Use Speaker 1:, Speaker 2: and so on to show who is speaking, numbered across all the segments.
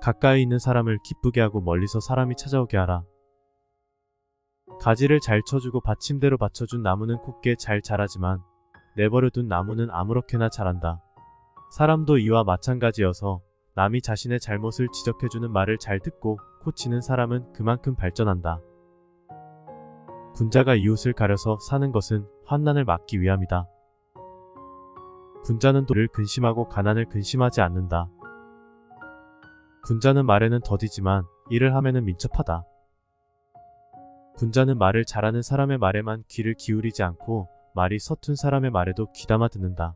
Speaker 1: 가까이 있는 사람을 기쁘게 하고 멀리서 사람이 찾아오게 하라. 가지를 잘 쳐주고 받침대로 받쳐준 나무는 곱게 잘 자라지만 내버려둔 나무는 아무렇게나 자란다. 사람도 이와 마찬가지여서 남이 자신의 잘못을 지적해주는 말을 잘 듣고 고치는 사람은 그만큼 발전한다. 군자가 이웃을 가려서 사는 것은 환난을 막기 위함이다. 군자는 도를 근심하고 가난을 근심하지 않는다. 군자는 말에는 더디지만 일을 하면은 민첩하다. 군자는 말을 잘하는 사람의 말에만 귀를 기울이지 않고 말이 서툰 사람의 말에도 귀담아 듣는다.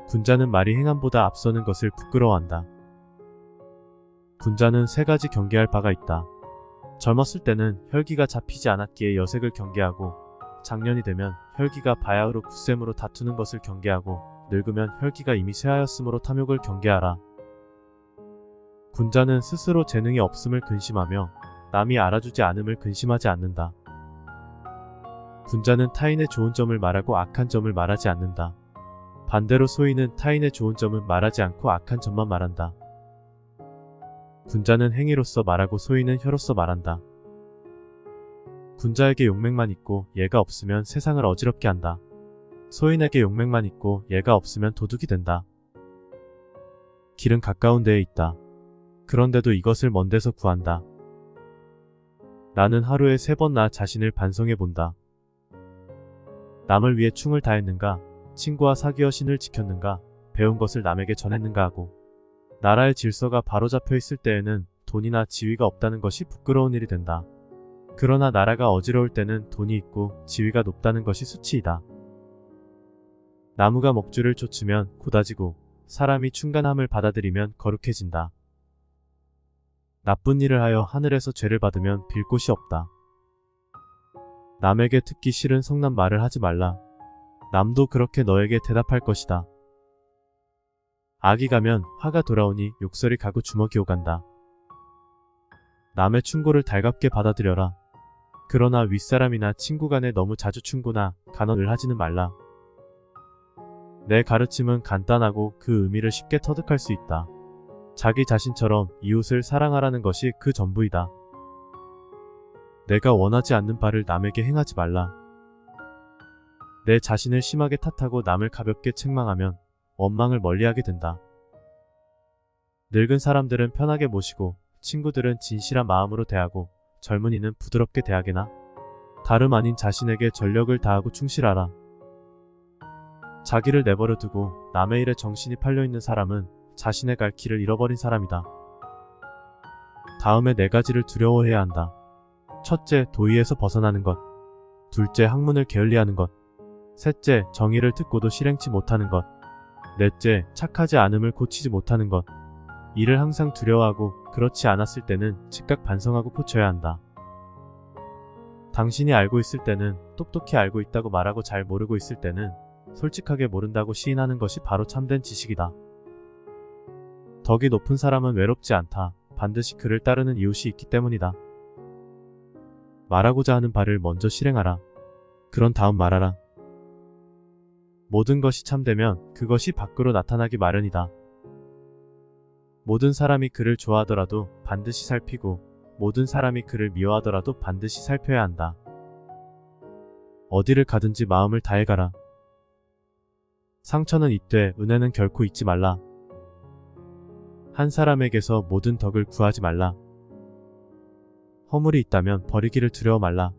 Speaker 1: 군자는 말이 행함보다 앞서는 것을 부끄러워한다. 군자는 세 가지 경계할 바가 있다. 젊었을 때는 혈기가 잡히지 않았기에 여색을 경계하고, 장년이 되면 혈기가 바야흐로 굳셈으로 다투는 것을 경계하고, 늙으면 혈기가 이미 쇠하였으므로 탐욕을 경계하라. 군자는 스스로 재능이 없음을 근심하며 남이 알아주지 않음을 근심하지 않는다. 군자는 타인의 좋은 점을 말하고 악한 점을 말하지 않는다. 반대로 소인은 타인의 좋은 점은 말하지 않고 악한 점만 말한다. 군자는 행위로서 말하고 소인은 혀로서 말한다. 군자에게 용맹만 있고 예가 없으면 세상을 어지럽게 한다. 소인에게 용맹만 있고 예가 없으면 도둑이 된다. 길은 가까운 데에 있다. 그런데도 이것을 먼 데서 구한다. 나는 하루에 3번 나 자신을 반성해 본다. 남을 위해 충을 다했는가? 친구와 사귀어 신을 지켰는가? 배운 것을 남에게 전했는가 하고, 나라의 질서가 바로잡혀 있을 때에는 돈이나 지위가 없다는 것이 부끄러운 일이 된다. 그러나 나라가 어지러울 때는 돈이 있고 지위가 높다는 것이 수치이다. 나무가 먹줄을 쫓으면 고다지고 사람이 충간함을 받아들이면 거룩해진다. 나쁜 일을 하여 하늘에서 죄를 받으면 빌 곳이 없다. 남에게 듣기 싫은 성난 말을 하지 말라. 남도 그렇게 너에게 대답할 것이다. 악이 가면 화가 돌아오니 욕설이 가고 주먹이 오간다. 남의 충고를 달갑게 받아들여라. 그러나 윗사람이나 친구 간에 너무 자주 충고나 간언을 하지는 말라. 내 가르침은 간단하고 그 의미를 쉽게 터득할 수 있다. 자기 자신처럼 이웃을 사랑하라는 것이 그 전부이다. 내가 원하지 않는 바를 남에게 행하지 말라. 내 자신을 심하게 탓하고 남을 가볍게 책망하면 원망을 멀리하게 된다. 늙은 사람들은 편하게 모시고 친구들은 진실한 마음으로 대하고 젊은이는 부드럽게 대하게나 다름 아닌 자신에게 전력을 다하고 충실하라. 자기를 내버려 두고 남의 일에 정신이 팔려있는 사람은 자신의 갈 길을 잃어버린 사람이다. 다음에 4가지를 두려워해야 한다. 첫째, 도의에서 벗어나는 것. 둘째, 학문을 게을리하는 것. 셋째, 정의를 듣고도 실행치 못하는 것. 넷째, 착하지 않음을 고치지 못하는 것. 이를 항상 두려워하고 그렇지 않았을 때는 즉각 반성하고 고쳐야 한다. 당신이 알고 있을 때는 똑똑히 알고 있다고 말하고 잘 모르고 있을 때는 솔직하게 모른다고 시인하는 것이 바로 참된 지식이다. 덕이 높은 사람은 외롭지 않다. 반드시 그를 따르는 이웃이 있기 때문이다. 말하고자 하는 바를 먼저 실행하라. 그런 다음 말하라. 모든 것이 참되면 그것이 밖으로 나타나기 마련이다. 모든 사람이 그를 좋아하더라도 반드시 살피고 모든 사람이 그를 미워하더라도 반드시 살펴야 한다. 어디를 가든지 마음을 다해 가라. 상처는 잊되 은혜는 결코 잊지 말라. 한 사람에게서 모든 덕을 구하지 말라. 허물이 있다면 버리기를 두려워 말라.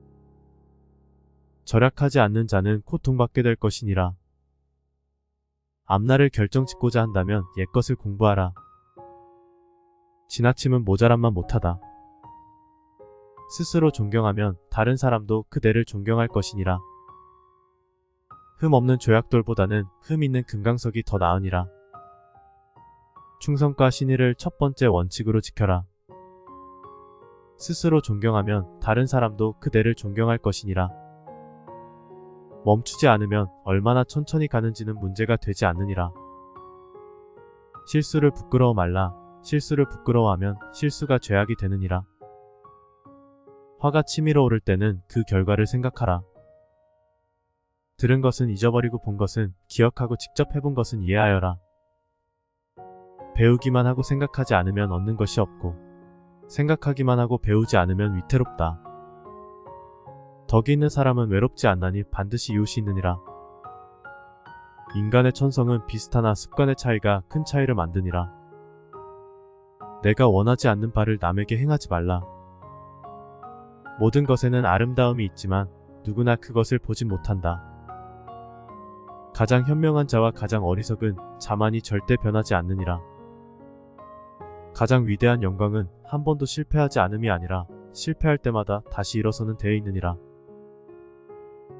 Speaker 1: 절약하지 않는 자는 고통받게 될 것이니라. 앞날을 결정짓고자 한다면 옛것을 공부하라. 지나침은 모자람만 못하다. 스스로 존경하면 다른 사람도 그대를 존경할 것이니라. 흠 없는 조약돌보다는 흠 있는 금강석이 더 나으니라. 충성과 신의를 첫 번째 원칙으로 지켜라. 스스로 존경하면 다른 사람도 그대를 존경할 것이니라. 멈추지 않으면 얼마나 천천히 가는지는 문제가 되지 않느니라. 실수를 부끄러워 말라. 실수를 부끄러워하면 실수가 죄악이 되느니라. 화가 치밀어 오를 때는 그 결과를 생각하라. 들은 것은 잊어버리고 본 것은 기억하고 직접 해본 것은 이해하여라. 배우기만 하고 생각하지 않으면 얻는 것이 없고, 생각하기만 하고 배우지 않으면 위태롭다. 덕이 있는 사람은 외롭지 않나니 반드시 이웃이 있느니라. 인간의 천성은 비슷하나 습관의 차이가 큰 차이를 만드니라. 내가 원하지 않는 바를 남에게 행하지 말라. 모든 것에는 아름다움이 있지만 누구나 그것을 보진 못한다. 가장 현명한 자와 가장 어리석은 자만이 절대 변하지 않느니라. 가장 위대한 영광은 한 번도 실패하지 않음이 아니라 실패할 때마다 다시 일어서는 데에 있느니라.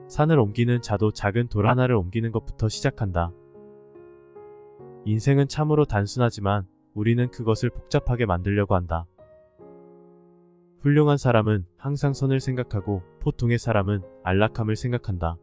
Speaker 1: 산을 옮기는 자도 작은 돌 하나를 옮기는 것부터 시작한다. 인생은 참으로 단순하지만 우리는 그것을 복잡하게 만들려고 한다. 훌륭한 사람은 항상 선을 생각하고 보통의 사람은 안락함을 생각한다.